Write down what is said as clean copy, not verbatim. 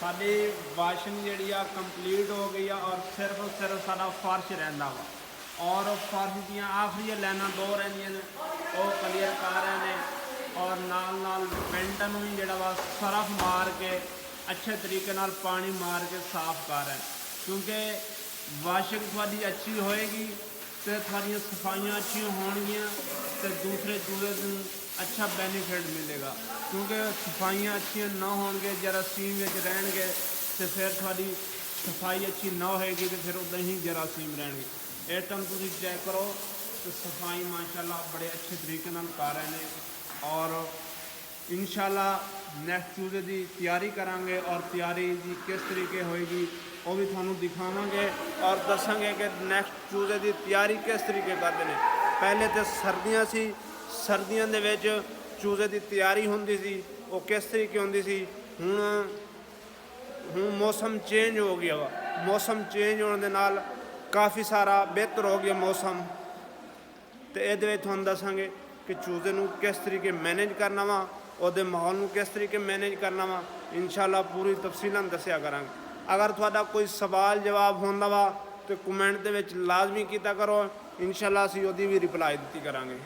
साडी washing जी complete हो गई है और सिर्फ साडा फर्श रहिंदा वा और फर्श दी आखिरी लाइनां 2 रहिंदियां ने वो क्लीयर कर रहे हैं और नाल पेंट नूं ही जिहड़ा वा सरफ मार के अच्छे तरीके नाल पानी मार के साफ कर रहे हैं क्योंकि वाशिंग थोड़ी अच्छी होएगी तो थोड़ी सफाइयाँ अच्छी होंगियाँ तो दूसरे चूजे को अच्छा बेनीफिट मिलेगा क्योंकि सफाइयाँ अच्छी ना होंगे जरासीम रहेंगे तो फिर थोड़ी सफाई अच्छी ना होएगी तो फिर उदा ही जरासीम रहेंगे। इस टाइम तुम चेक करो तो सफाई माशाल्लाह बड़े अच्छे तरीके नाल कर रहे हैं और इंशाल्लाह नैक्सट चूजे की तैयारी करांगे और तैयारी की किस तरीके होएगी वो भी थानू दिखावांगे और दसांगे कि नैक्सट चूजे की तैयारी किस तरीके करते हैं। पहले तो सर्दियाँ सी सर्दियों दे विच चूजे की तैयारी होंदी सी वो किस तरीके होंदी सी हुण मौसम चेंज हो गया वा मौसम चेंज होने दे नाल काफ़ी सारा बेहतर हो गया मौसम तो ये तुहानूं दसांगे कि चूजे नूं किस तरीके मैनेज करना वा ਉਹਦੇ माहौल नूं किस तरीके मैनेज करना वा इंशाल्लाह पूरी तफसीलां दस्सिया करांगे। अगर तुहाडा कोई सवाल जवाब होंदा वा तो कमेंट दे विच लाजमी कीता करो इंशाल्लाह असीं ਉਹਦੀ भी रिप्लाई दित्ती करांगे।